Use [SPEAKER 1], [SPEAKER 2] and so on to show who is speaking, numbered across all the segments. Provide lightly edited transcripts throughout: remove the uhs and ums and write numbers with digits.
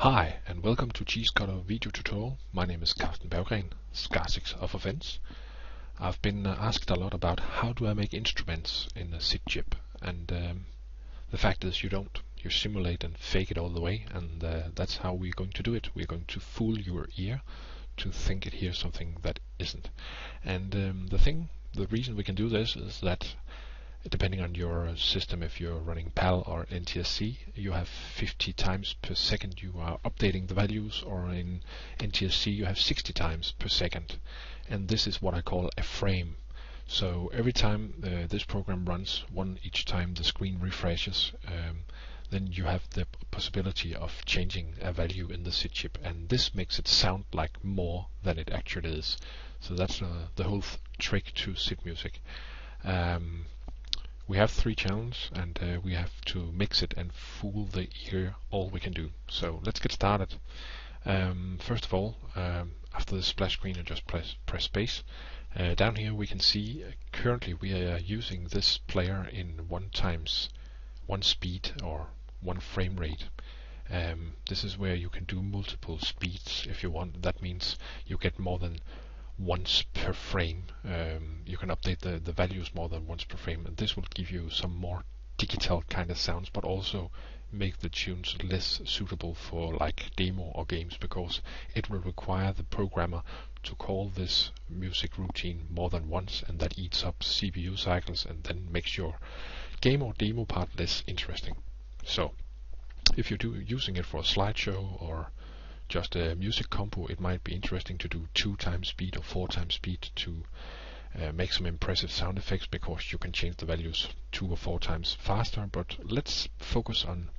[SPEAKER 1] Hi, and welcome to CheeseCutter video tutorial. My name is Carsten Berggren, SCAR6 of Offense. I've been asked a lot about how do I make instruments in a SID chip, and the fact is you don't. You simulate and fake it all the way, and that's how we're going to do it. We're going to fool your ear to think it hears something that isn't. And the reason we can do this is that depending on your system, if you're running PAL or NTSC, you have 50 times per second you are updating the values, or in NTSC you have 60 times per second. And this is what I call a frame. So every time this program runs, each time the screen refreshes, then you have the possibility of changing a value in the SID chip, and this makes it sound like more than it actually is. So that's the whole trick to SID music. We have 3 channels, and we have to mix it and fool the ear all we can do. So let's get started. First of all, after the splash screen, I just press space. Down here we can see currently we are using this player in 1 speed or 1 frame rate. This is where you can do multiple speeds if you want. That means you get more than once per frame. You can update the values more than once per frame, and this will give you some more digital kind of sounds, but also make the tunes less suitable for like demo or games, because it will require the programmer to call this music routine more than once, and that eats up CPU cycles and then makes your game or demo part less interesting. So if you're using it for a slideshow or just a music compo, it might be interesting to do 2 times speed or 4 times speed to make some impressive sound effects, because you can change the values 2 or 4 times faster. But let's focus on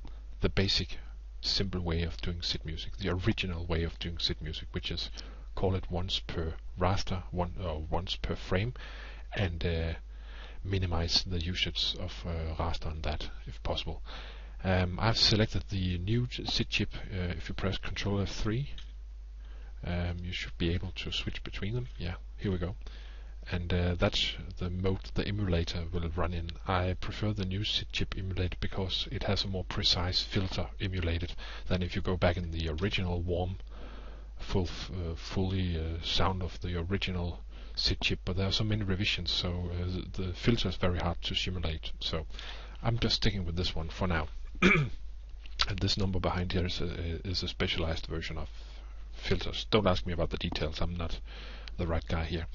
[SPEAKER 1] the basic simple way of doing SID music, the original way of doing SID music, which is call it once per raster, once per frame, and minimize the usage of raster on that if possible. I've selected the new SID chip. If you press Ctrl F3, you should be able to switch between them. Yeah, here we go. And that's the mode the emulator will run in. I prefer the new SID chip emulator because it has a more precise filter emulated than if you go back in the original warm, fully sound of the original SID chip. But there are so many revisions, so the filter is very hard to simulate. So I'm just sticking with this one for now. And this number behind here is a specialized version of filters. Don't ask me about the details, I'm not the right guy here.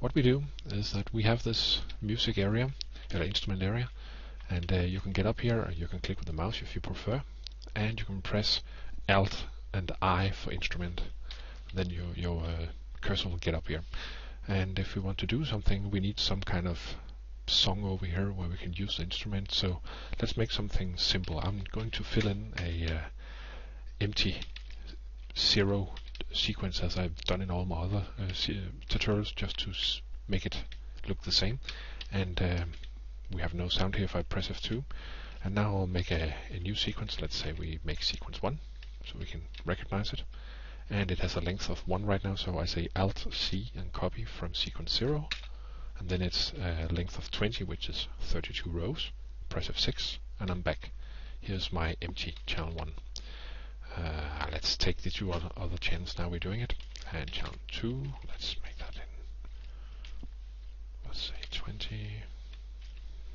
[SPEAKER 1] What we do is that we have this music area, instrument area, and you can get up here, or you can click with the mouse if you prefer, and you can press Alt and I for instrument. Then your cursor will get up here. And if we want to do something, we need some kind of song over here where we can use the instrument. So let's make something simple. I'm going to fill in a empty 0 sequence, as I've done in all my other tutorials, just to make it look the same. And we have no sound here if I press F2. And now I'll make a new sequence. Let's say we make sequence 1, so we can recognize it. And it has a length of 1 right now, so I say Alt C and copy from sequence 0. And then it's a length of 20, which is 32 rows. Press F6, and I'm back. Here's my empty channel 1. Let's take the 2 other channels now we're doing it. And channel 2, let's make that in, let's say 20,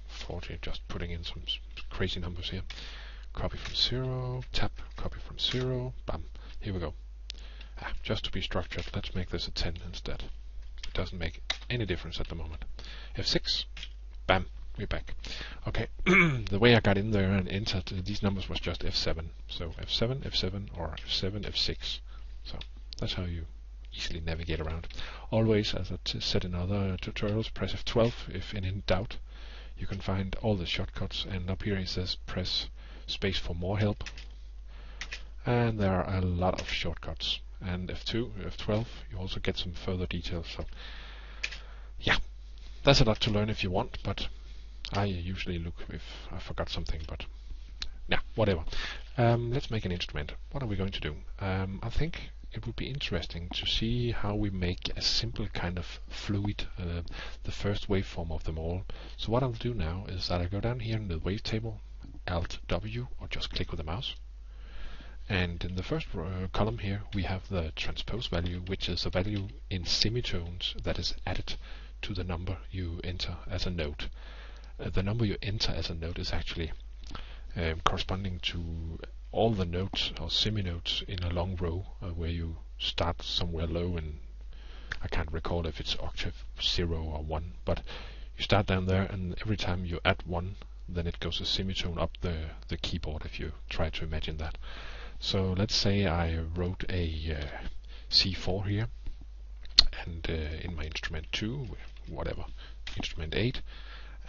[SPEAKER 1] 40, just putting in some crazy numbers here. Copy from 0, tap, copy from 0, bam, here we go. Just to be structured, let's make this a 10 instead. It doesn't make any difference at the moment. F6, bam, we're back. Okay, the way I got in there and entered these numbers was just F7. So F7, F7, or F7, F6. So that's how you easily navigate around. Always, as I said in other tutorials, press F12 if in doubt. You can find all the shortcuts, and up here it says press space for more help. And there are a lot of shortcuts. And F2, F12, you also get some further details. So yeah, that's a lot to learn if you want, but I usually look if I forgot something, but yeah, whatever. Let's make an instrument. What are we going to do? I think it would be interesting to see how we make a simple kind of fluid, the first waveform of them all. So what I'll do now is that I go down here in the Wavetable, Alt W, or just click with the mouse, And in the first column here we have the transpose value, which is a value in semitones that is added to the number you enter as a note. The number you enter as a note is actually corresponding to all the notes or seminotes in a long row where you start somewhere low, and I can't recall if it's octave 0 or 1, but you start down there, and every time you add 1, then it goes a semitone up the keyboard, if you try to imagine that. So let's say I wrote a C4 here, and in my instrument 2, whatever, instrument 8,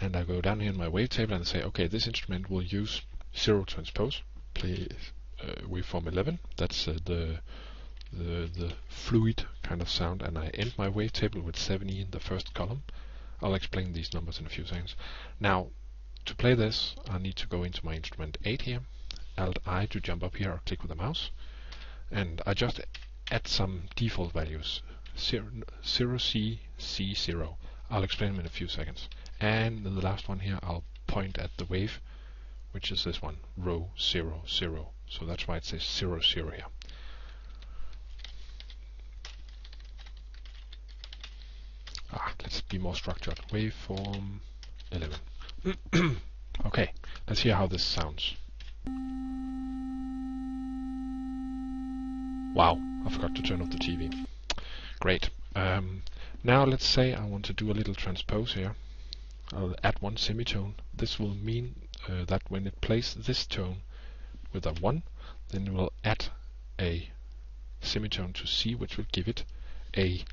[SPEAKER 1] and I go down here in my wavetable and say, okay, this instrument will use 0 transpose, play waveform 11, that's the fluid kind of sound, and I end my wavetable with 7E in the first column. I'll explain these numbers in a few seconds. Now, to play this, I need to go into my instrument 8 here, Alt-I to jump up here, or click with the mouse, and I just add some default values, 0C, C0. I'll explain them in a few seconds. And in the last one here, I'll point at the wave, which is this one, row 0, 0. So that's why it says 0, 0 here. Let's be more structured. Waveform 11. Okay, let's hear how this sounds. Wow, I forgot to turn off the TV. Great. Now let's say I want to do a little transpose here. I'll add 1 semitone. This will mean that when it plays this tone with a 1, then it will add a semitone to C, which will give it a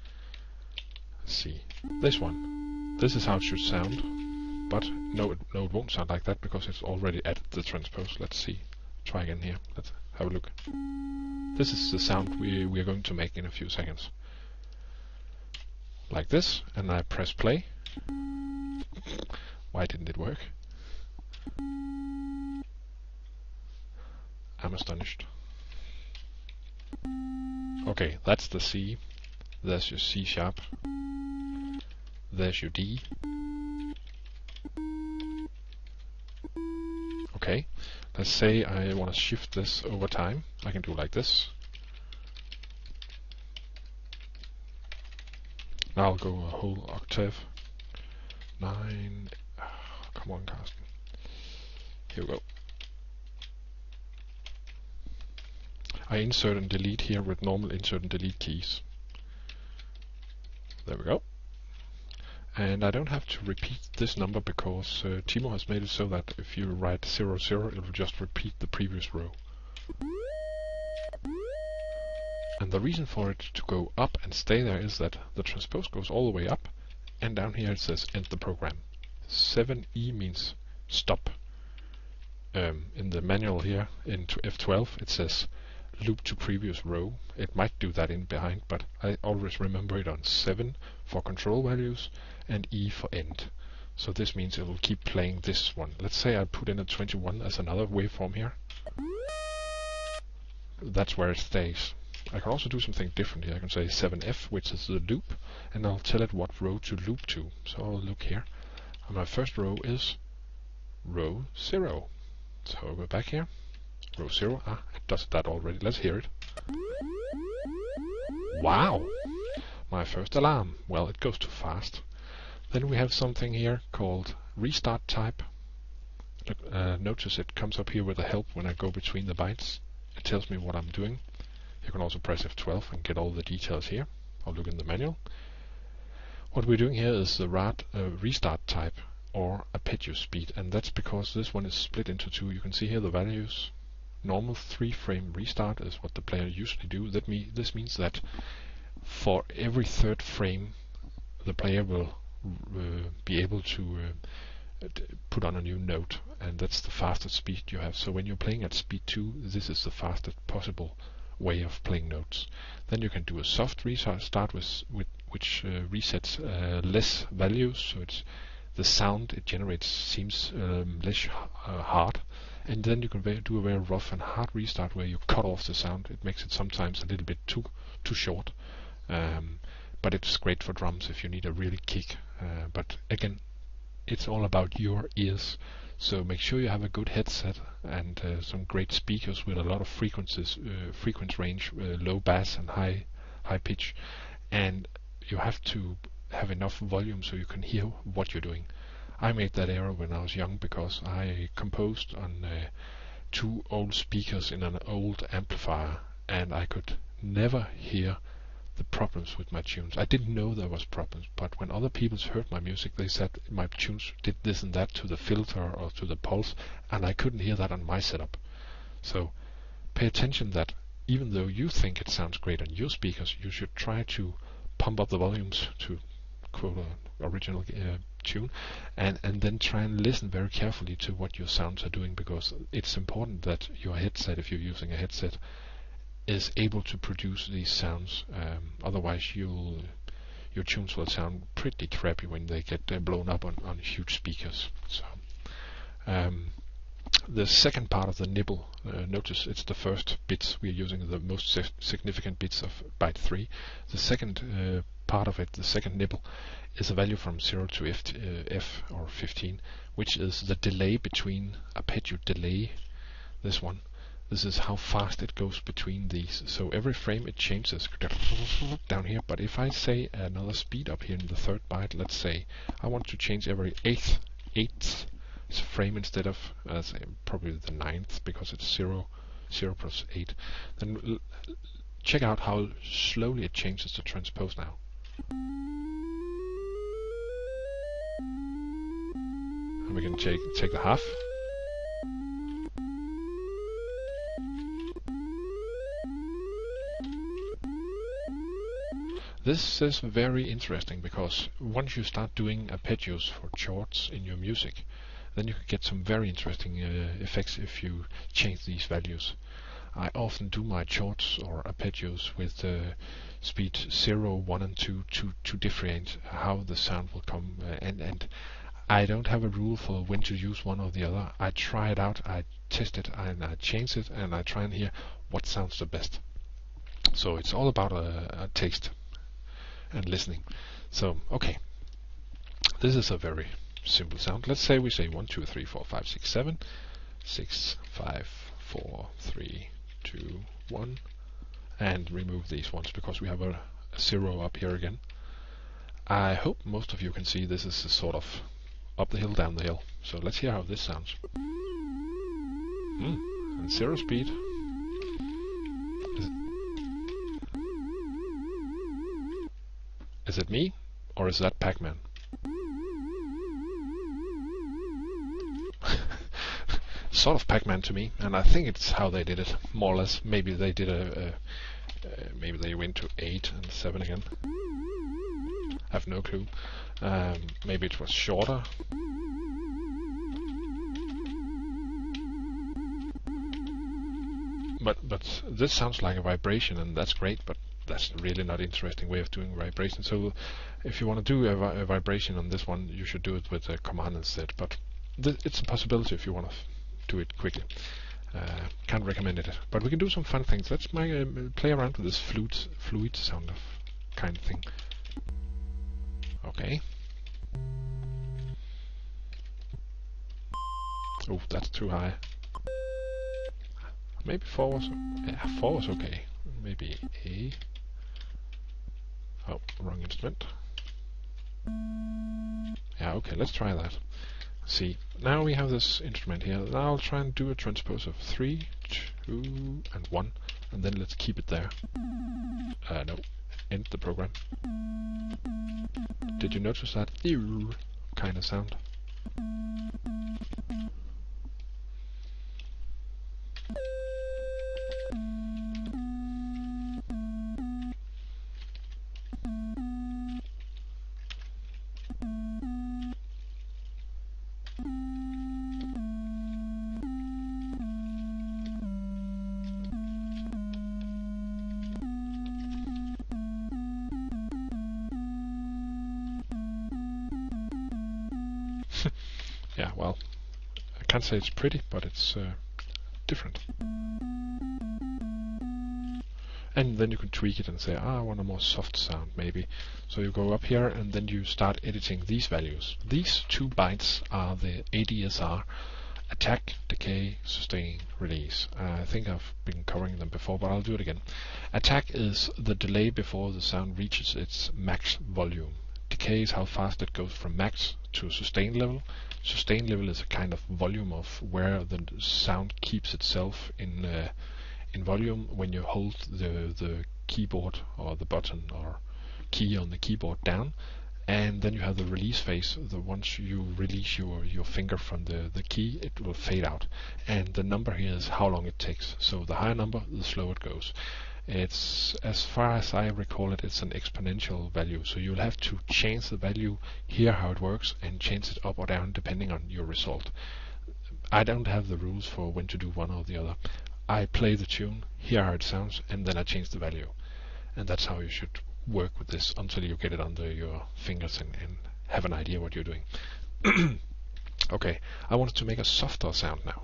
[SPEAKER 1] C. This one. This is how it should sound, but no, it won't sound like that because it's already added the transpose. Let's see. Try again here. Let's have a look. This is the sound we are going to make in a few seconds. Like this, and I press play. Why didn't it work? I'm astonished. Okay, that's the C. There's your C sharp. There's your D. Okay, let's say I want to shift this over time. I can do like this. Now I'll go a whole octave. 9. Come on, Carsten. Here we go. I insert and delete here with normal insert and delete keys. There we go. And I don't have to repeat this number because Timo has made it so that if you write 0, 0, it will just repeat the previous row. And the reason for it to go up and stay there is that the transpose goes all the way up, and down here it says end the program. 7E means stop. In the manual here into F12 it says loop to previous row. It might do that in behind, but I always remember it on 7 for control values and E for end. So this means it will keep playing this one. Let's say I put in a 21 as another waveform here. That's where it stays. I can also do something different here. I can say 7F, which is the loop, and I'll tell it what row to loop to. So I'll look here. And my first row is row 0. So I'll go back here. Row 0. It does that already. Let's hear it. Wow! My first alarm. Well, it goes too fast. Then we have something here called restart type. Look, notice it comes up here with a help when I go between the bytes. It tells me what I'm doing. You can also press F12 and get all the details here. I'll look in the manual. What we're doing here is the restart type or Arpeggio speed, and that's because this one is split into 2. You can see here the values. Normal 3-frame restart is what the player usually do. This means that for every third frame the player will be able to put on a new note, and that's the fastest speed you have. So when you're playing at speed 2, this is the fastest possible way of playing notes. Then you can do a soft restart which resets less values, so it's the sound it generates seems less hard. And then you can do a very rough and hard restart where you cut off the sound. It makes it sometimes a little bit too short, but it's great for drums if you need a really kick. But again, it's all about your ears. So make sure you have a good headset and some great speakers with a lot of frequencies, frequency range, low bass and high pitch, and you have to have enough volume so you can hear what you're doing. I made that error when I was young because I composed on 2 old speakers in an old amplifier, and I could never hear the problems with my tunes. I didn't know there was problems, but when other people heard my music, they said my tunes did this and that to the filter or to the pulse, and I couldn't hear that on my setup. So pay attention that even though you think it sounds great on your speakers, you should try to pump up the volumes to quote an original tune, and then try and listen very carefully to what your sounds are doing, because it's important that your headset, if you're using a headset, is able to produce these sounds. Otherwise your tunes will sound pretty crappy when they get blown up on huge speakers. So the second part of the nibble, notice it's the first bits we're using, the most significant bits of byte 3. The second part of it, the second nibble, is a value from 0 to F or 15, which is the delay between arpeggio delay. This one. This is how fast it goes between these. So every frame it changes down here. But if I say another speed up here in the third byte, let's say I want to change every eighth frame instead of say probably the 9th, because it's 0 plus 8. Then check out how slowly it changes the transpose now. And we can take the half. This is very interesting, because once you start doing arpeggios for chords in your music, then you can get some very interesting effects if you change these values. I often do my chords or arpeggios with speed 0, 1 and 2 to differentiate how the sound will come, and I don't have a rule for when to use one or the other. I try it out, I test it, and I change it, and I try and hear what sounds the best. So it's all about a taste and listening. So okay, this is a very simple sound. Let's say we say 1, 2, 3, 4, 5, 6, 7, 6, 5, 4, 3, 2, 1, and remove these ones because we have a 0 up here again. I hope most of you can see this is a sort of up the hill, down the hill. So let's hear how this sounds. And 0 speed. Is it me, or is that Pac-Man? Sort of Pac-Man to me, and I think it's how they did it, more or less. Maybe they did maybe they went to 8 and 7 again. I have no clue. Maybe it was shorter. But this sounds like a vibration, and that's great, but that's really not an interesting way of doing vibration. So if you want to do a vibration on this one, you should do it with a command instead. But it's a possibility if you want to do it quickly. Can't recommend it, but we can do some fun things. Let's play around with this fluid sound of kind of thing. Okay. Oh, that's too high. Maybe 4 was, yeah, 4 was okay. Maybe A. Oh, wrong instrument. Yeah, okay, let's try that. See, now we have this instrument here. Now I'll try and do a transpose of 3, 2, and 1, and then let's keep it there. No, end the program. Did you notice that kind of sound? Yeah, well, I can't say it's pretty, but it's different. And then you can tweak it and say, I want a more soft sound maybe. So you go up here and then you start editing these values. These 2 bytes are the ADSR, attack, decay, sustain, release. I think I've been covering them before, but I'll do it again. Attack is the delay before the sound reaches its max volume. Decay is how fast it goes from max to sustain level. Sustain level is a kind of volume of where the sound keeps itself in volume when you hold the keyboard or the button or key on the keyboard down. And then you have the release phase. Once you release your finger from the key, it will fade out. And the number here is how long it takes. So the higher number, the slower it goes. It's, as far as I recall it, it's an exponential value. So you'll have to change the value, hear how it works, and change it up or down depending on your result. I don't have the rules for when to do one or the other. I play the tune, hear how it sounds, and then I change the value. And that's how you should work with this until you get it under your fingers and have an idea what you're doing. Okay, I wanted to make a softer sound now.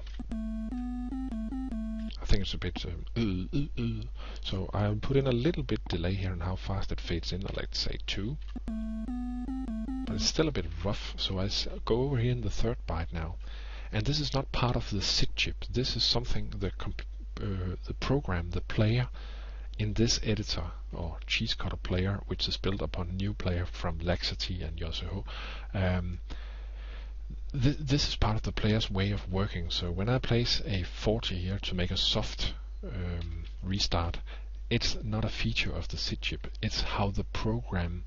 [SPEAKER 1] I think it's a bit so I'll put in a little bit delay here on how fast it fades in, let's say 2. But it's still a bit rough, so I go over here in the 3rd byte now. And this is not part of the SID chip. This is something the program, the player in this editor or CheeseCutter player, which is built upon a new player from Laxity and Yoseho. This is part of the player's way of working. So when I place a 40 here to make a soft restart, it's not a feature of the SID chip. It's how the program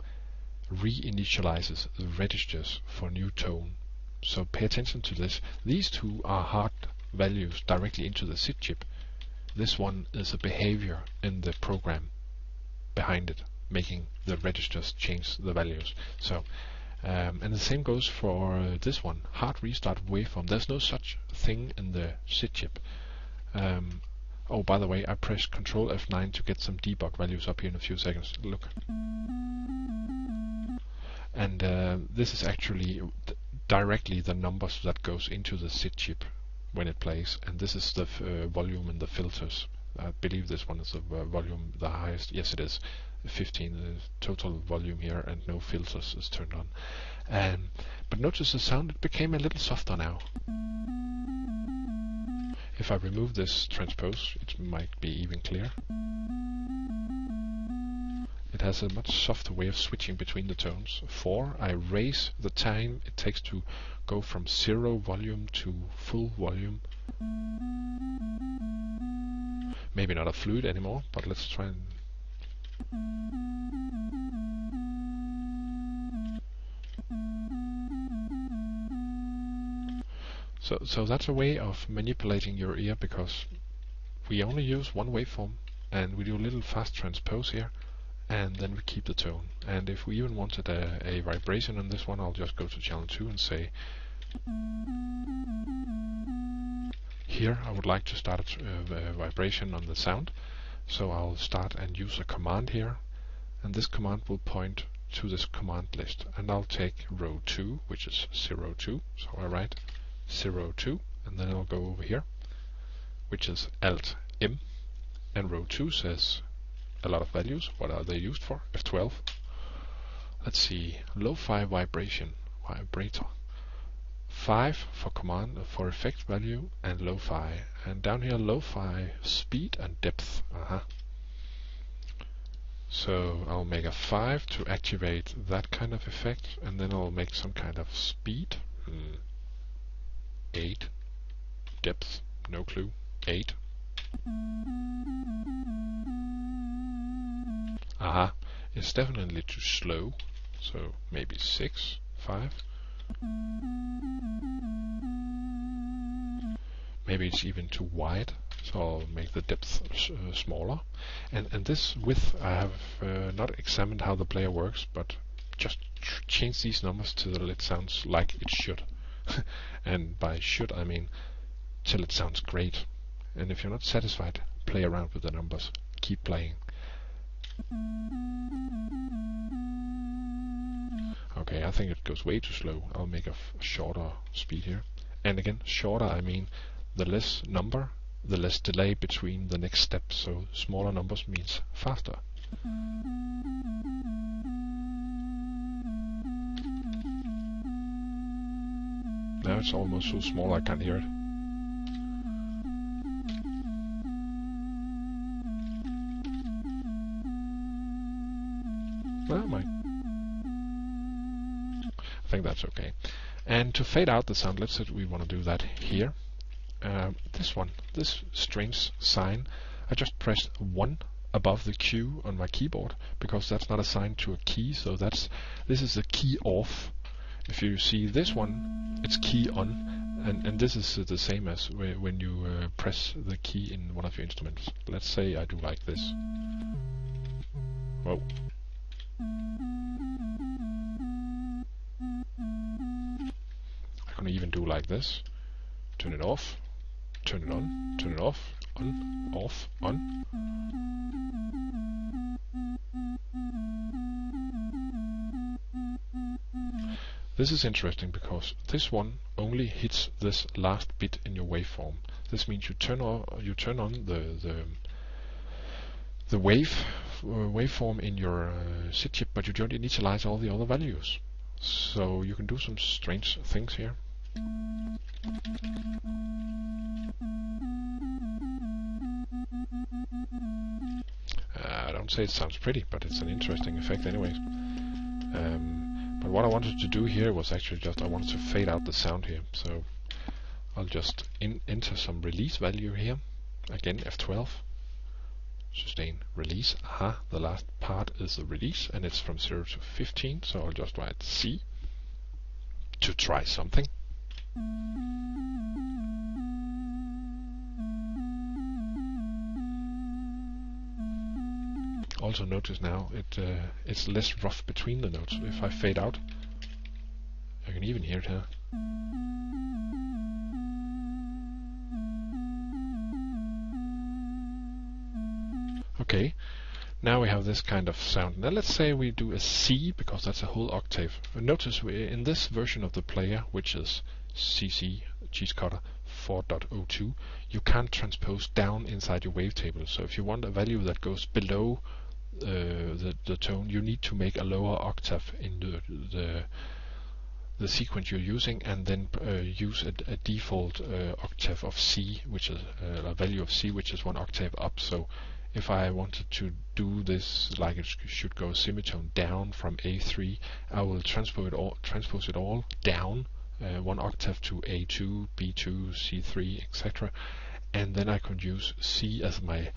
[SPEAKER 1] reinitializes the registers for new tone. So pay attention to this. These 2 are hard values directly into the SID chip. This one is a behavior in the program behind it, making the registers change the values. So, and the same goes for this one, hard restart waveform. There's no such thing in the SID chip. Oh, by the way, I pressed Control F9 to get some debug values up here in a few seconds. Look. And this is actually directly the numbers that goes into the SID chip when it plays, and this is the volume and the filters. I believe this one is the volume, the highest. Yes, it is 15 total volume here, and no filters is turned on. But notice the sound, it became a little softer now. If I remove this transpose, it might be even clearer. It has a much softer way of switching between the tones. 4, I raise the time it takes to go from 0 volume to full volume. Maybe not a fluid anymore, but let's try and... So that's a way of manipulating your ear, because we only use one waveform, and we do a little fast transpose here, and then we keep the tone. And if we even wanted a vibration on this one, I'll just go to channel 2 and say, here I would like to start a vibration on the sound. So I'll start and use a command here, and this command will point to this command list, and I'll take row 2, which is 02. So I write 02, and then I'll go over here, which is Alt M, and row 2 says a lot of values. What are they used for? F12. Let's see, lo-fi vibration, vibrator. 5 for command, for effect value, and lo-fi. And down here, lo-fi speed and depth. So I'll make a 5 to activate that kind of effect, and then I'll make some kind of speed. 8. Depth, no clue. 8. It's definitely too slow, so maybe 6, 5. Maybe it's even too wide, so I'll make the depth smaller. And this width, I have not examined how the player works, but just change these numbers till it sounds like it should. And by should I mean till it sounds great. And if you're not satisfied, play around with the numbers. Keep playing. Okay, I think it goes way too slow. I'll make a shorter speed here. And again, shorter, I mean the less number the less delay between the next step. So smaller numbers means faster. Now it's almost so small I can't hear it. Well, I think that's okay. And to fade out the sound, let's say we want to do that here. This one, this strange sign, I just pressed 1 above the Q on my keyboard because that's not assigned to a key. So this is the key off. If you see this one, it's key on, and this is the same as when you press the key in one of your instruments. Let's say I do like this. Whoa. I can even do like this. Turn it off, turn it on, turn it off, on, off, on. This is interesting because this one only hits this last bit in your waveform. This means you turn on the waveform in your SID chip, but you don't initialize all the other values. So you can do some strange things here. I don't say it sounds pretty, but it's an interesting effect anyways. But what I wanted to do here was actually I wanted to fade out the sound here. So I'll just enter some release value here. Again, F12. Sustain release. Aha, the last part is the release, and it's from 0 to 15. So I'll just write C to try something. Also notice now it's less rough between the notes. If I fade out, I can even hear it here. Okay, now we have this kind of sound. Now let's say we do a C, because that's a whole octave. Notice in this version of the player, which is CheeseCutter 4.02, you can't transpose down inside your wavetable. So if you want a value that goes below the tone, you need to make a lower octave in the sequence you're using, and then use a default octave of C, which is a value of C which is 1 octave up. So if I wanted to do this like it should go semitone down from A3, I will transpose it all down 1 octave to A2, B2, C3, etc. And then I could use C as my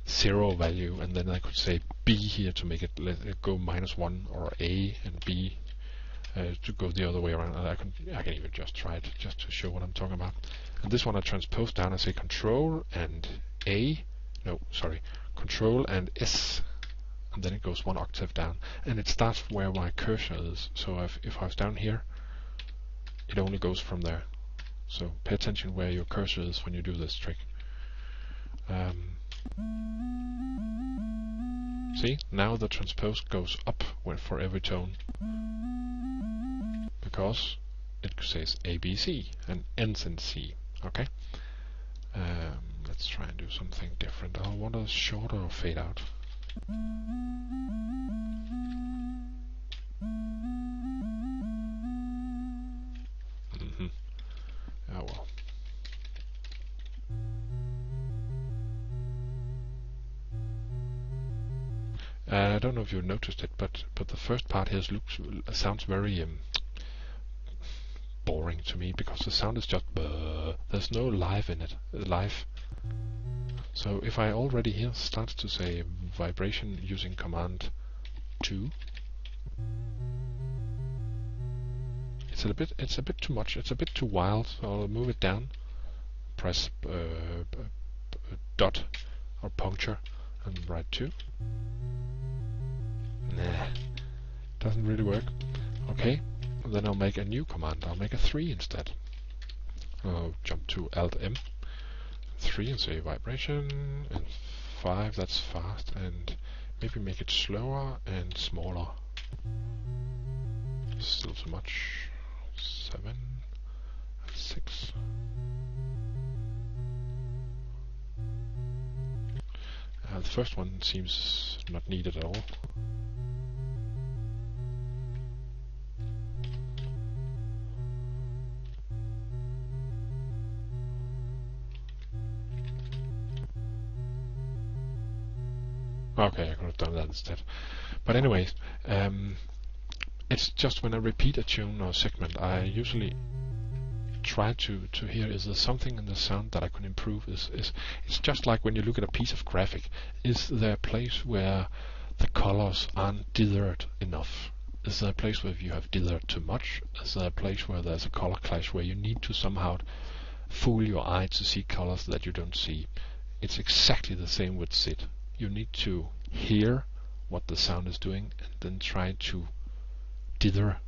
[SPEAKER 1] 0 value, and then I could say B here to make it go -1, or A and B to go the other way around. And I can even just try it just to show what I'm talking about. And this one I transpose down. I say Control and Control and S, and then it goes 1 octave down, and it starts where my cursor is. So if I was down here, it only goes from there. So pay attention where your cursor is when you do this trick. See, now the transpose goes up for every tone, because it says ABC and ends in C. Okay. Let's try and do something different. I want a shorter fade out. Oh well. I don't know if you noticed it, but the first part here sounds very boring to me, because the sound is just there's no live in it. So if I already here start to say vibration using command 2, it's a bit too much. It's a bit too wild. So I'll move it down. Press dot or puncture and write 2. Nah, doesn't really work. Okay, then I'll make a new command. I'll make a 3 instead. I'll jump to Alt M, 3, and say vibration, and 5, that's fast, and maybe make it slower and smaller. Still too much. 7, 6. first one seems not needed at all. Okay, I could have done that instead. But anyways, it's just when I repeat a tune or segment, I usually try to hear, is there something in the sound that I can improve? It's just like when you look at a piece of graphic. Is there a place where the colors aren't dithered enough? Is there a place where you have dithered too much? Is there a place where there's a color clash where you need to somehow fool your eye to see colors that you don't see? It's exactly the same with SID. You need to hear what the sound is doing and then try to dither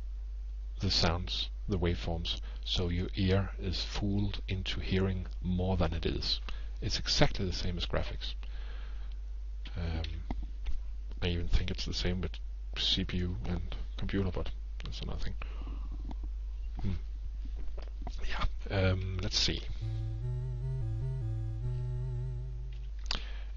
[SPEAKER 1] the sounds, the waveforms, so your ear is fooled into hearing more than it is. It's exactly the same as graphics. I even think it's the same with CPU and computer, but that's another thing. Yeah, let's see.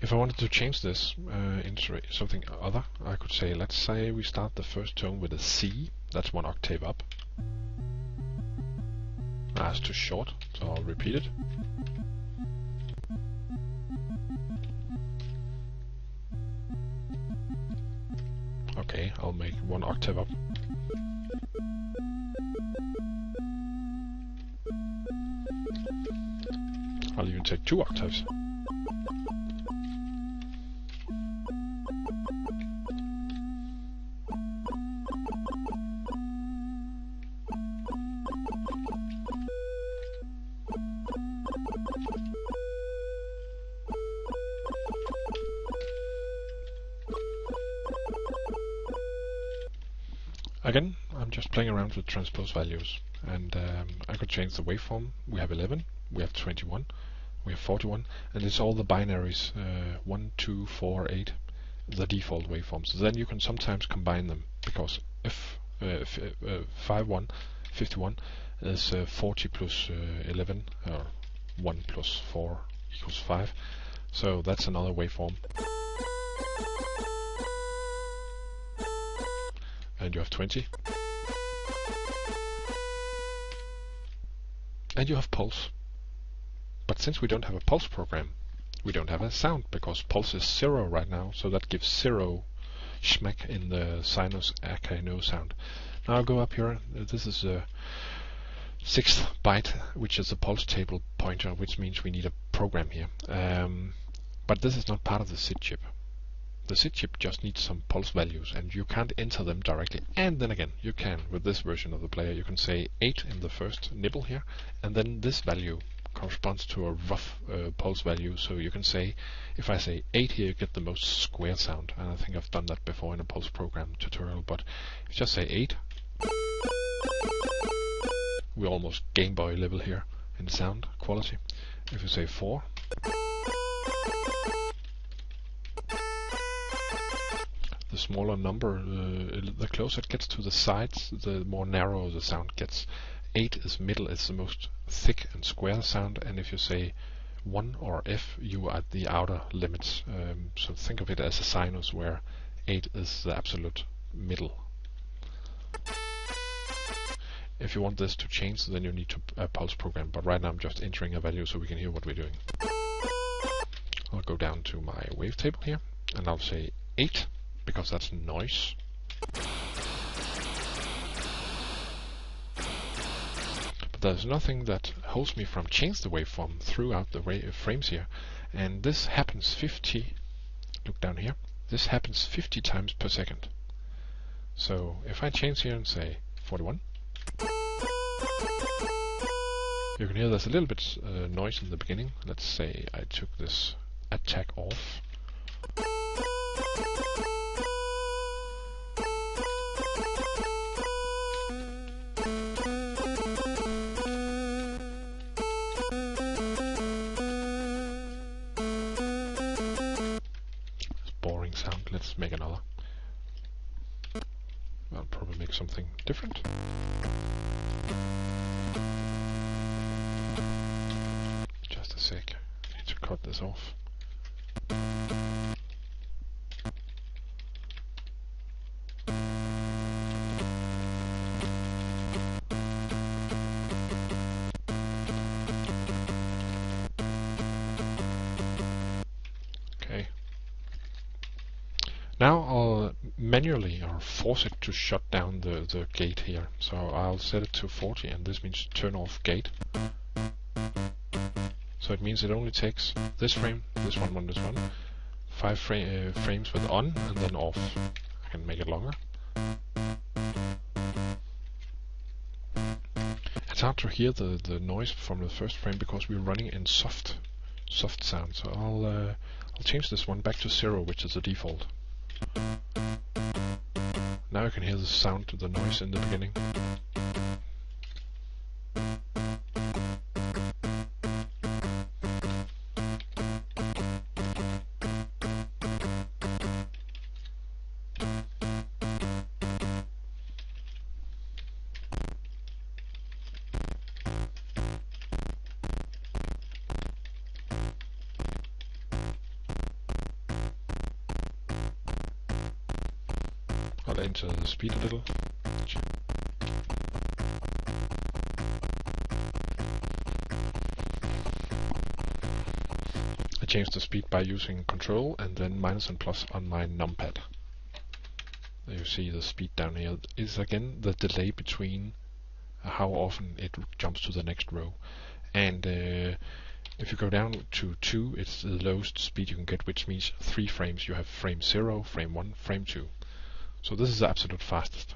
[SPEAKER 1] If I wanted to change this into something other, I could say, let's say we start the first tone with a C, that's 1 octave up. That's too short, so I'll repeat it. Okay, I'll make 1 octave up. I'll even take 2 octaves. Again, I'm just playing around with transpose values, and I could change the waveform. We have 11, we have 21, we have 41, and it's all the binaries 1, 2, 4, 8, the default waveforms. Then you can sometimes combine them, because if 51 is 40 plus 11, or 1 plus 4 equals 5, so that's another waveform. And you have 20. And you have pulse. But since we don't have a pulse program, we don't have a sound, because pulse is 0 right now, so that gives 0 schmack in the sinus no sound. Now I'll go up here. This is a 6th byte, which is a pulse table pointer, which means we need a program here. But this is not part of the SID chip. The SID chip just needs some pulse values, and you can't enter them directly. And then again, you can, with this version of the player, you can say 8 in the first nibble here, and then this value corresponds to a rough pulse value. So you can say, if I say 8 here, you get the most square sound. And I think I've done that before in a pulse program tutorial, but if you just say 8, we're almost Game Boy level here in sound quality. If you say 4, the smaller number, the closer it gets to the sides, the more narrow the sound gets. 8 is middle, it's the most thick and square sound, and if you say 1 or F, you are at the outer limits. So think of it as a sinus where 8 is the absolute middle. If you want this to change, then you need to pulse program, but right now I'm just entering a value so we can hear what we're doing. I'll go down to my wavetable here, and I'll say 8, because that's noise. But there's nothing that holds me from change the waveform throughout the frames here, and this happens 50, look down here, this happens 50 times per second. So if I change here and say 41, you can hear there's a little bit noise in the beginning. Let's say I took this attack off. Boring sound. Let's make another. I'll probably make something different. Just a sec. I need to cut this off. manually or force it to shut down the gate here. So I'll set it to 40, and this means turn off gate. So it means it only takes this frame, this one, this one, 5 frames with on and then off. I can make it longer. It's hard to hear the noise from the first frame because we're running in soft sound. So I'll change this one back to 0, which is the default. Now you can hear the sound, the noise in the beginning. I'll enter the speed a little. I changed the speed by using control and then minus and plus on my numpad. There you see the speed down here is again the delay between how often it jumps to the next row. And if you go down to 2, it's the lowest speed you can get, which means 3 frames. You have frame 0, frame 1, frame 2. So this is the absolute fastest.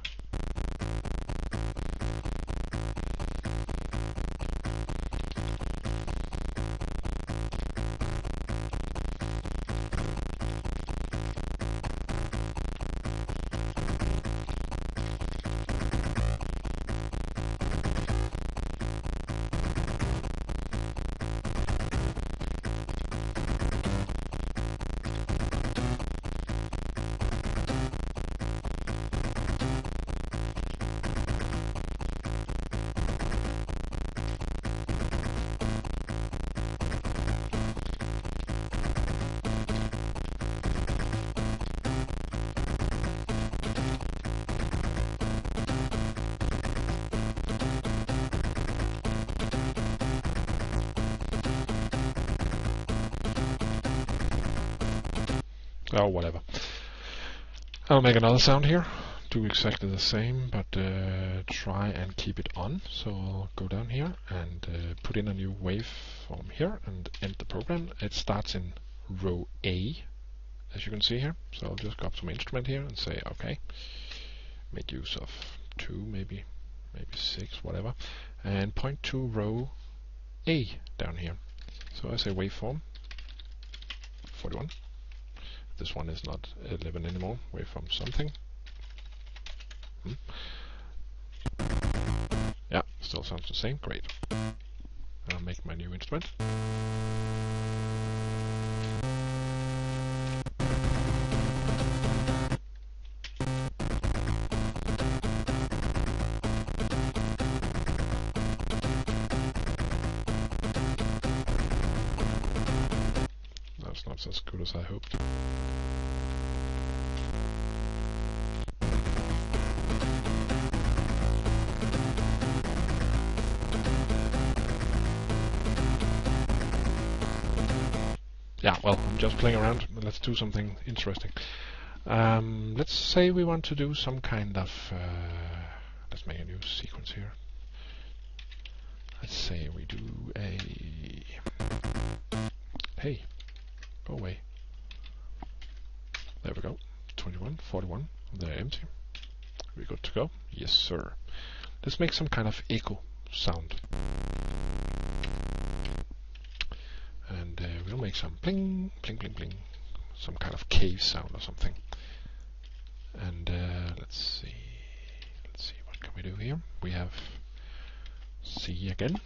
[SPEAKER 1] Oh, whatever. I'll make another sound here. Do exactly the same, but try and keep it on. So I'll go down here and put in a new waveform here and end the program. It starts in row A, as you can see here. So I'll just go up to my instrument here and say, okay, make use of 2, maybe 6, whatever, and point to row A down here. So I say waveform 41. This one is not 11 anymore. Waveform something. Yeah, still sounds the same. Great. I'll make my new instrument. That's not as good as I hoped. Yeah, well, I'm just playing around. Let's do something interesting. Let's say we want to do some kind of... let's make a new sequence here. Let's say we do a... Hey, go away. There we go. 21, 41. They're empty. We're good to go. Yes, sir. Let's make some kind of echo sound. And we'll make some pling, pling, pling, pling. Some kind of cave sound or something. And let's see, what can we do here? We have C again,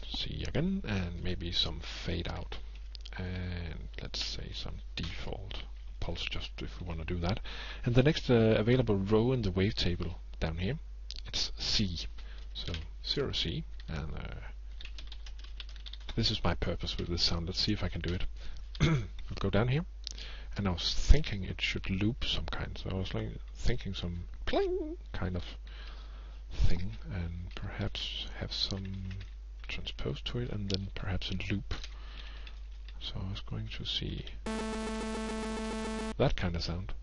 [SPEAKER 1] and maybe some fade out. And let's say some default pulse, just if we want to do that. And the next available row in the wavetable down here, it's C. So 0C, and this is my purpose with this sound. Let's see if I can do it. I'll go down here, and I was thinking it should loop some kind. So I was like thinking some pling kind of thing, and perhaps have some transpose to it, and then perhaps a loop. So I was going to see that kind of sound.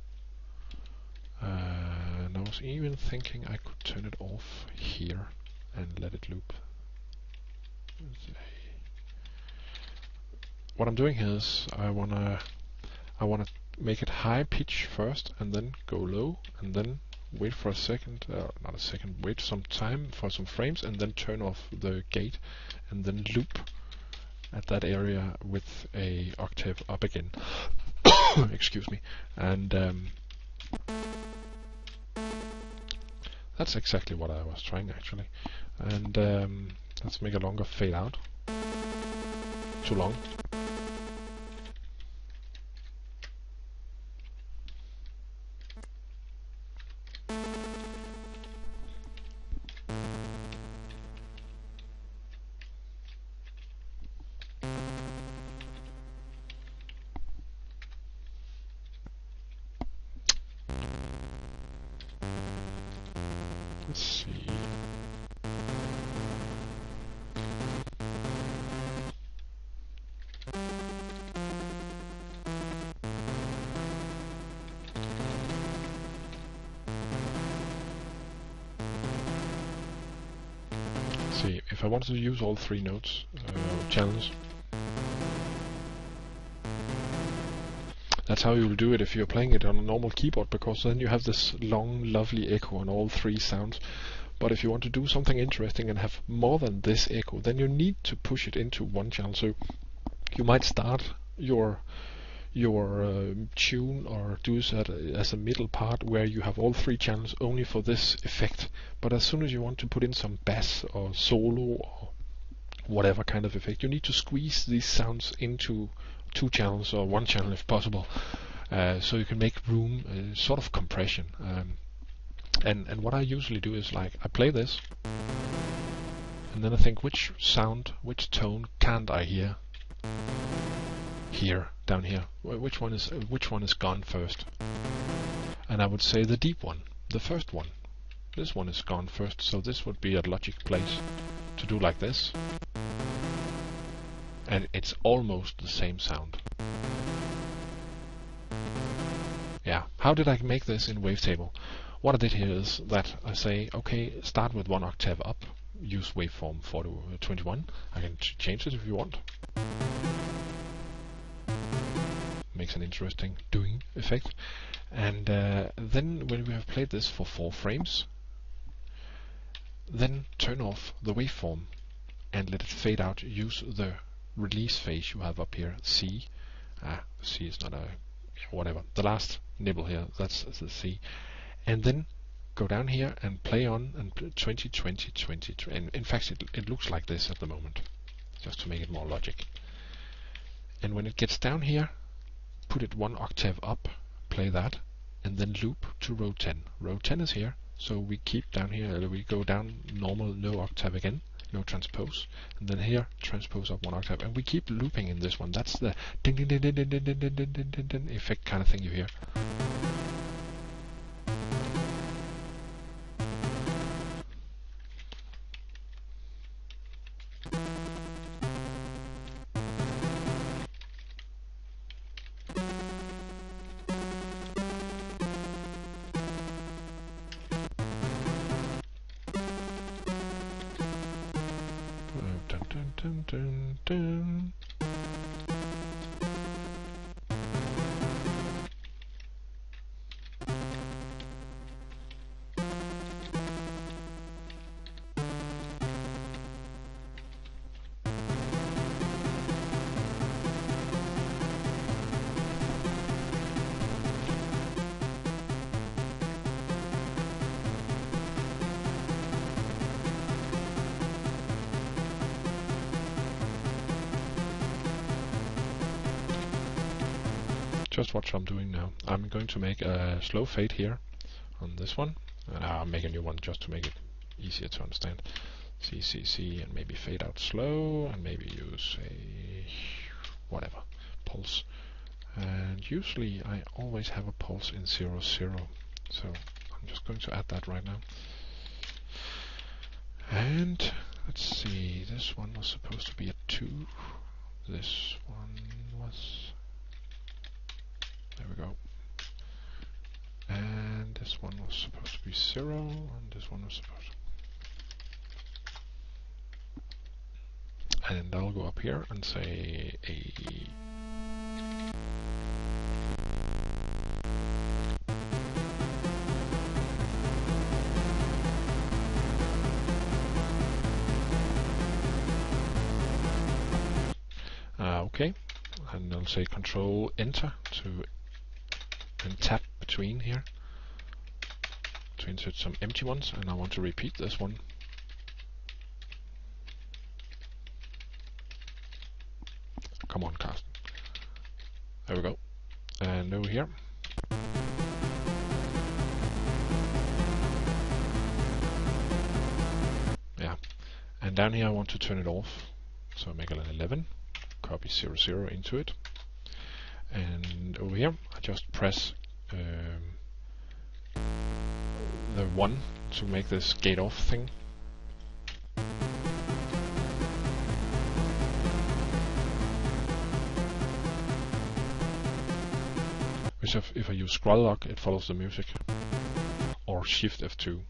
[SPEAKER 1] was even thinking I could turn it off here and let it loop. What I'm doing here is I wanna make it high pitch first, and then go low, and then wait for a second, not a second, wait some time for some frames, and then turn off the gate, and then loop at that area with a octave up again. Excuse me. And that's exactly what I was trying actually. And let's make a longer fade out. Too long. Let's see. See, if I wanted to use all three notes, channels, that's how you'll do it if you're playing it on a normal keyboard, because then you have this long, lovely echo on all three sounds. But if you want to do something interesting and have more than this echo, then you need to push it into one channel. So you might start your tune or do that as a middle part where you have all three channels only for this effect. But as soon as you want to put in some bass or solo or whatever kind of effect, you need to squeeze these sounds into two channels or one channel if possible, so you can make room, sort of compression. And what I usually do is, like, I play this, and then I think which sound, which tone can't I hear? Here, down here. Which one is gone first? And I would say the deep one, the first one. This one is gone first, so this would be a logic place to do like this. And it's almost the same sound. Yeah, how did I make this in Wavetable? What I did here is that I say, okay, start with one octave up, use waveform 421. I can change it if you want. Makes an interesting doing effect. And then when we have played this for 4 frames, then turn off the waveform and let it fade out. Use the release phase you have up here, C. C is not a whatever. The last nibble here, that's the C. And then go down here and play on and 20, 20, 20. And in fact, it looks like this at the moment, just to make it more logic. And when it gets down here, put it one octave up, play that, and then loop to row 10. Row 10 is here, so we keep down here. We go down normal, no octave again. No transpose, and then here transpose up one octave, and we keep looping in this one. That's the ding ding ding ding ding ding ding ding ding ding ding effect kind of thing you hear. Dun, dun, dun. Just watch what I'm doing now. I'm going to make a slow fade here on this one. I'll make a new one just to make it easier to understand. C, C, C, and maybe fade out slow, and maybe use a whatever pulse. And usually I always have a pulse in 0, 0. So I'm just going to add that right now. And let's see, this one was supposed to be a 2. This one was... There we go. And this one was supposed to be 0, and this one was supposed to... And I'll go up here and say A. Okay, and I'll say Control Enter and tap between here to insert some empty ones, and I want to repeat this one. Come on, Carsten. There we go. And over here. Yeah. And down here I want to turn it off. So I make it an 11. Copy 0, 0 into it. And over here I just press the 1 to make this gate off thing. Which if I use scroll lock, it follows the music. Or Shift F2.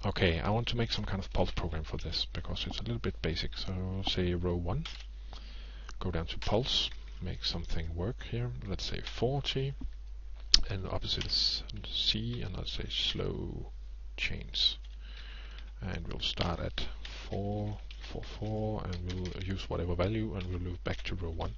[SPEAKER 1] Okay, I want to make some kind of pulse program for this, because it's a little bit basic. So I'll say row 1, go down to pulse, make something work here. Let's say 40, and the opposite is C, and let's say slow chains. And we'll start at 4, 4, 4, and we'll use whatever value, and we'll move back to row 1.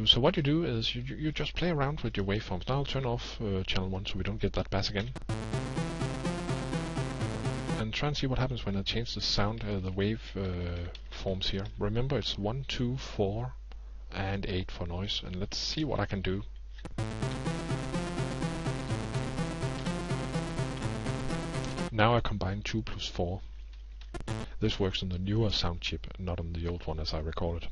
[SPEAKER 1] So what you do is you just play around with your waveforms. Now I'll turn off channel 1 so we don't get that bass again. And try and see what happens when I change the sound, the wave forms here. Remember, it's 1, 2, 4, and 8 for noise. And let's see what I can do. Now I combine 2 plus 4. This works on the newer sound chip, not on the old one as I recall it.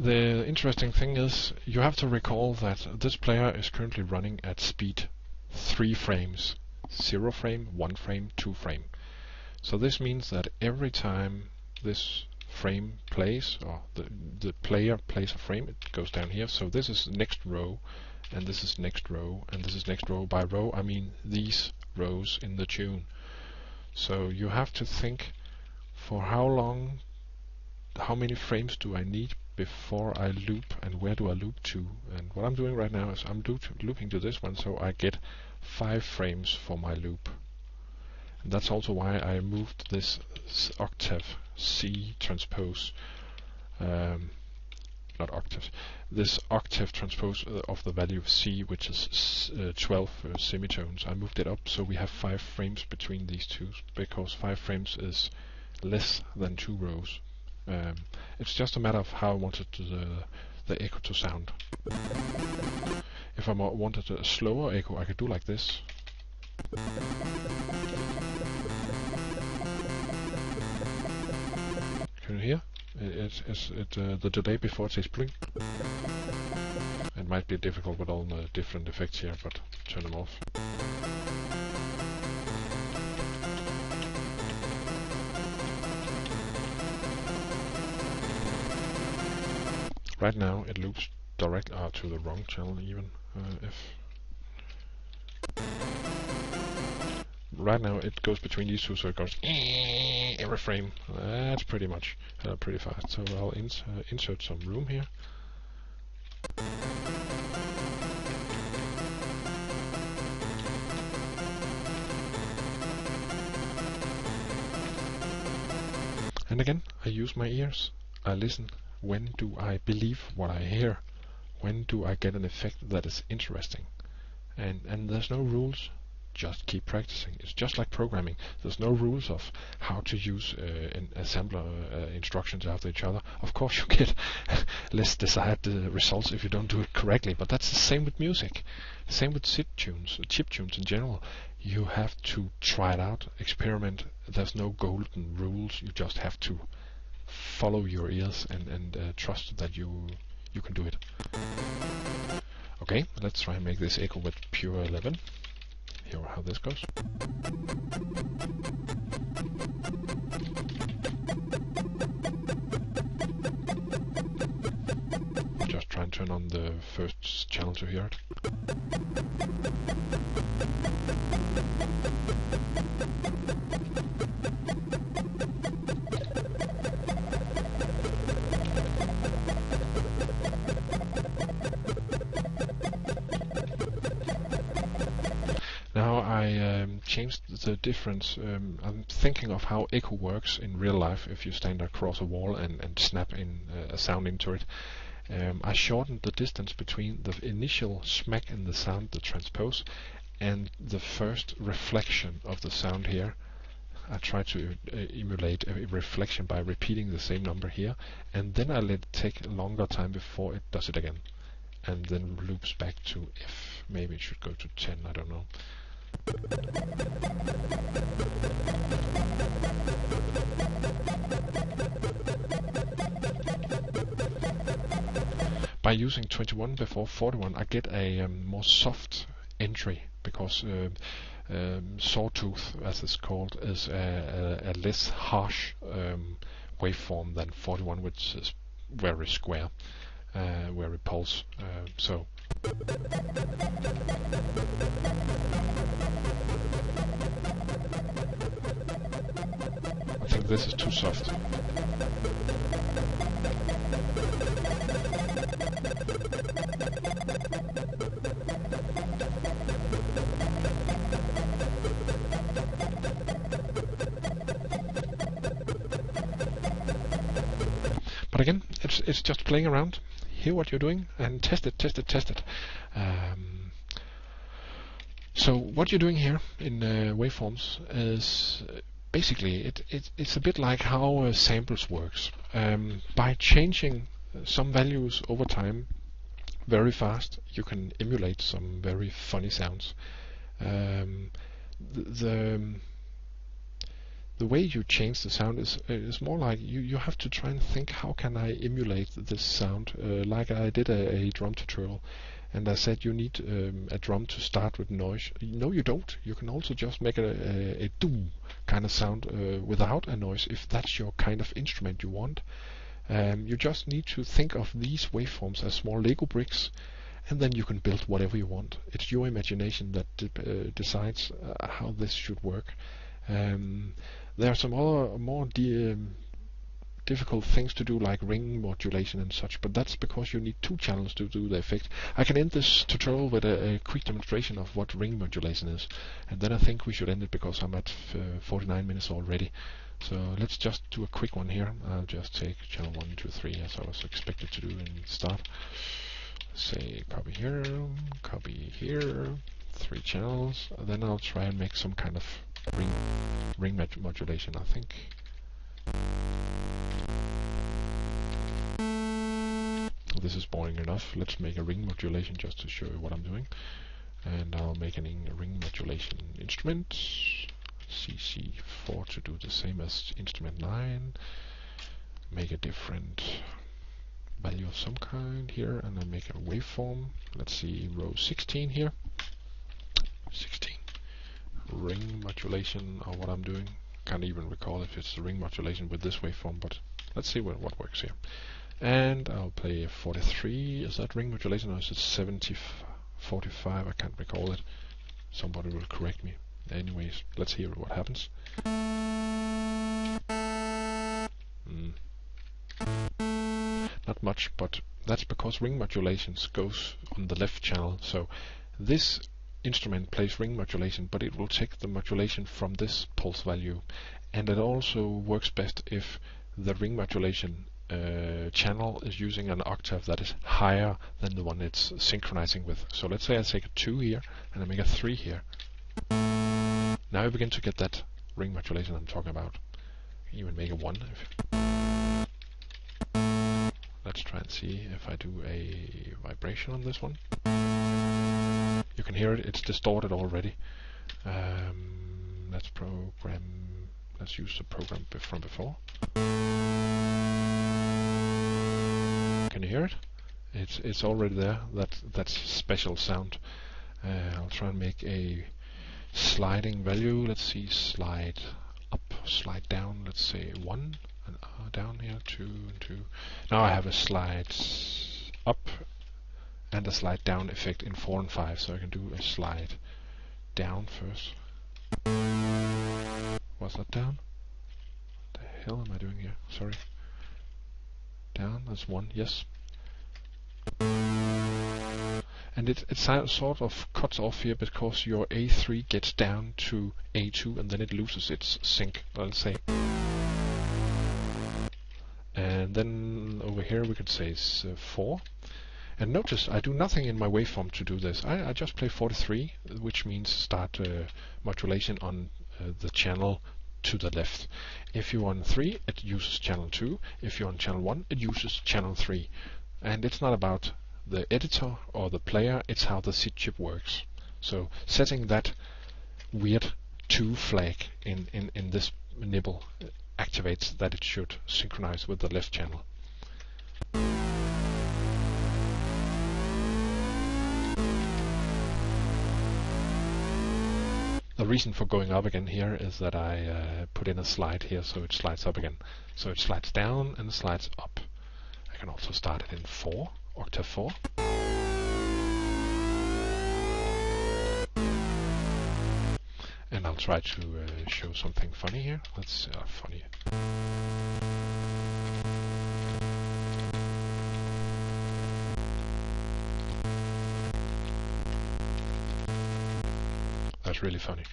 [SPEAKER 1] The interesting thing is, you have to recall that this player is currently running at speed 3 frames. 0 frame, 1 frame, 2 frame. So this means that every time this frame plays, or the player plays a frame, it goes down here. So this is next row, and this is next row, and this is next row. By row I mean these rows in the tune. So you have to think, for how long, how many frames do I need before I loop, and where do I loop to? And what I'm doing right now is I'm looping to this one, so I get 5 frames for my loop. And that's also why I moved this octave C transpose, not octaves, this octave transpose of the value of C, which is 12 semitones. I moved it up so we have 5 frames between these two, because 5 frames is less than 2 rows. It's just a matter of how I wanted the echo to sound. If I wanted a slower echo, I could do like this. Can you hear? The delay before it says blink. It might be difficult with all the different effects here, but turn them off. Right now it loops direct to the wrong channel even. right now it goes between these two, so it goes every frame. That's pretty much pretty fast. So I'll insert some room here. And again, I use my ears. I listen. When do I believe what I hear? When do I get an effect that is interesting? And there's no rules. Just keep practicing. It's just like programming. There's no rules of how to use assembler instructions after each other. Of course you get less desired results if you don't do it correctly, but that's the same with music. Same with SID tunes, chip tunes in general. You have to try it out, experiment. There's no golden rules. You just have to follow your ears and trust that you can do it. Okay, let's try and make this echo with pure 11. Here how this goes. Just try and turn on the first channel to hear it. Now I changed the difference. I'm thinking of how echo works in real life if you stand across a wall and snap in a sound into it. I shortened the distance between the initial smack in the sound, the transpose, and the first reflection of the sound here. I try to emulate a reflection by repeating the same number here, and then I let it take a longer time before it does it again, and then loops back to F. Maybe it should go to 10, I don't know. By using 21 before 41, I get a more soft entry, because sawtooth, as it's called, is a less harsh waveform than 41, which is very square, very pulse. So I think this is too soft. But again, it's just playing around. Hear what you're doing and test it. So what you're doing here in waveforms is basically it's a bit like how samples works. By changing some values over time very fast, you can emulate some very funny sounds. The way you change the sound is more like you have to try and think, how can I emulate this sound? Like I did a drum tutorial, and I said you need a drum to start with noise. No, you don't. You can also just make a doom kind of sound without a noise, if that's your kind of instrument you want. You just need to think of these waveforms as small Lego bricks, and then you can build whatever you want. It's your imagination that decides how this should work. There are some other more difficult things to do, like ring modulation and such, but that's because you need two channels to do the effect. I can end this tutorial with a quick demonstration of what ring modulation is, and then I think we should end it because I'm at 49 minutes already. So let's just do a quick one here. I'll just take channel 1, 2, 3 as I was expected to do in start. Say copy here, 3 channels. Then I'll try and make some kind of ring modulation, I think. This is boring enough. Let's make a ring modulation just to show you what I'm doing. And I'll make a ring modulation instrument. CC4 to do the same as instrument 9. Make a different value of some kind here, and then make a waveform. Let's see, row 16 here. 16. Ring modulation, or what I'm doing. Can't even recall if it's the ring modulation with this waveform, but let's see what works here. And I'll play 43. Is that ring modulation, or is it 45? I can't recall it. Somebody will correct me. Anyways, let's hear what happens. Not much, but that's because ring modulations goes on the left channel. So this instrument plays ring modulation, but it will take the modulation from this pulse value, and it also works best if the ring modulation channel is using an octave that is higher than the one it's synchronizing with. So let's say I take a 2 here and I make a 3 here. Now you begin to get that ring modulation I'm talking about. Even make a 1. Let's try and see if I do a vibration on this one. You can hear it, it's distorted already. Let's use the program from before. Can you hear it? It's already there, that's special sound. I'll try and make a sliding value. Let's see, slide up, slide down, let's say 1, and down here, 2, and 2. Now I have a slide up and a slide down effect in 4 and 5, so I can do a slide down first. Was that down? What the hell am I doing here? Sorry. Down, that's 1, yes. And it sort of cuts off here because your A3 gets down to A2 and then it loses its sync, let's say. And then over here we could say it's 4. And notice I do nothing in my waveform to do this. I just play 43, which means start modulation on the channel to the left. If you're on 3, it uses channel 2. If you're on channel 1, it uses channel 3. And it's not about the editor or the player, it's how the SID chip works. So setting that weird 2 flag in this nibble activates that it should synchronize with the left channel. The reason for going up again here is that I put in a slide here, so it slides up again. So it slides down and slides up. I can also start it in 4, octave 4. And I'll try to show something funny here. Let's funny. That's really funny.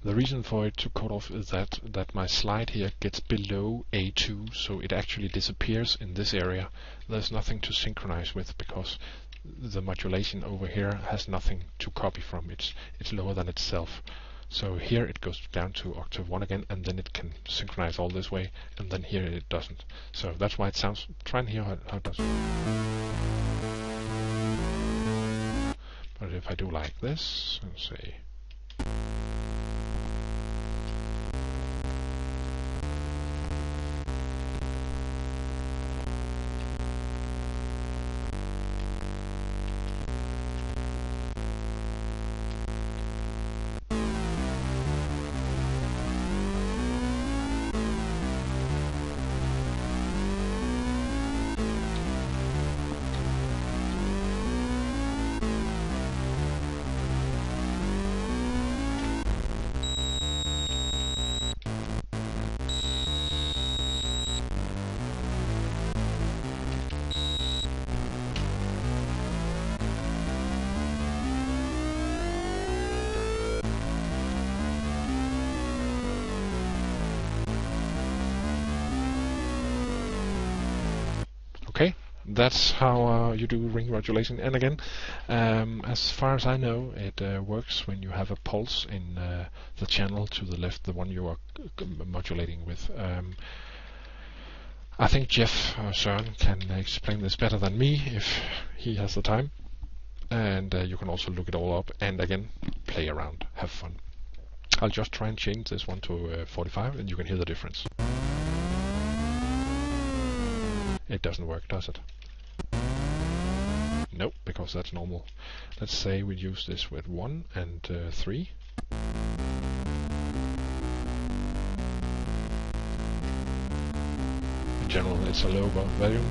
[SPEAKER 1] The reason for it to cut off is that my slide here gets below A2, so it actually disappears in this area. There's nothing to synchronize with because the modulation over here has nothing to copy from. It's lower than itself. So here it goes down to octave 1 again, and then it can synchronize all this way, and then here it doesn't. So that's why it sounds. Try and hear how it does. But if I do like this, and say. Okay, that's how you do ring modulation. And again, as far as I know, it works when you have a pulse in the channel to the left, the one you are modulating with. I think Jeff Søren can explain this better than me if he has the time. And you can also look it all up and again play around, have fun. I'll just try and change this one to 45 and you can hear the difference. It doesn't work, does it? Nope, because that's normal. Let's say we use this with 1 and 3. In general, it's a lower volume.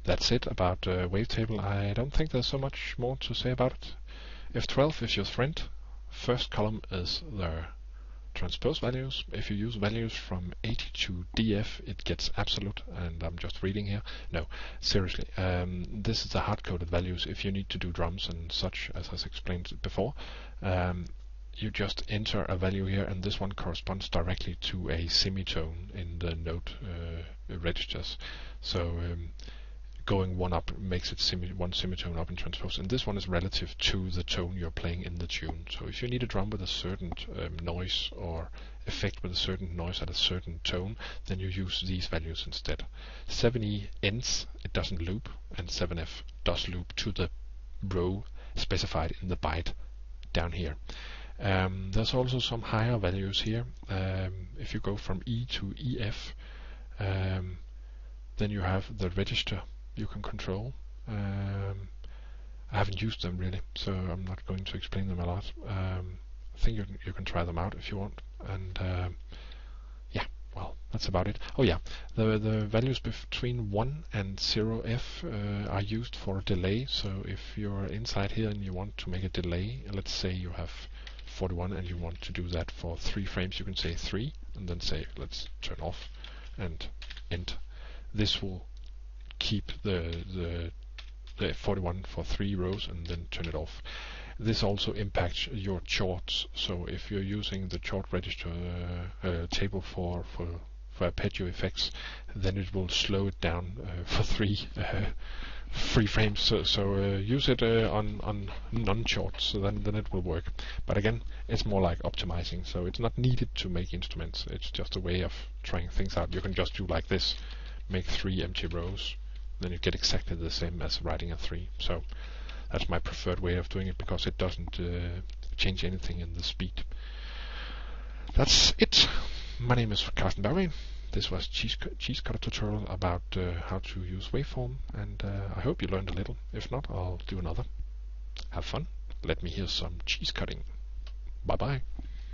[SPEAKER 1] that's it about Wavetable. I don't think there's so much more to say about it. F12 is your friend. First column is the transpose values. If you use values from 80 to DF, it gets absolute, and I'm just reading here. No, seriously, this is the hard-coded values. If you need to do drums and such, as I explained before, you just enter a value here, and this one corresponds directly to a semitone in the note registers. So going one up makes it one semitone up in transpose, and this one is relative to the tone you're playing in the tune. So if you need a drum with a certain noise or effect with a certain noise at a certain tone, then you use these values instead. 7E ends, it doesn't loop, and 7F does loop to the row specified in the byte down here. There's also some higher values here. If you go from E to EF, then you have the register you can control. I haven't used them really, so I'm not going to explain them a lot. I think you can try them out if you want. And yeah, well, that's about it. Oh yeah, the values between 1 and 0F are used for a delay. So if you're inside here and you want to make a delay, let's say you have 41 and you want to do that for 3 frames, you can say 3 and then say let's turn off and end. This will keep the 41 for 3 rows and then turn it off. This also impacts your chords. So if you're using the chord register table for Arpeggio effects, then it will slow it down for 3 frames. So use it on non-chords, so then it will work. But again, it's more like optimizing, so it's not needed to make instruments. It's just a way of trying things out. You can just do like this, make 3 empty rows, then you get exactly the same as writing a 3. So that's my preferred way of doing it, because it doesn't change anything in the speed. That's it. My name is Carsten Berry. This was CheeseCutter tutorial about how to use waveform, and I hope you learned a little. If not, I'll do another. Have fun. Let me hear some cheese cutting. Bye bye.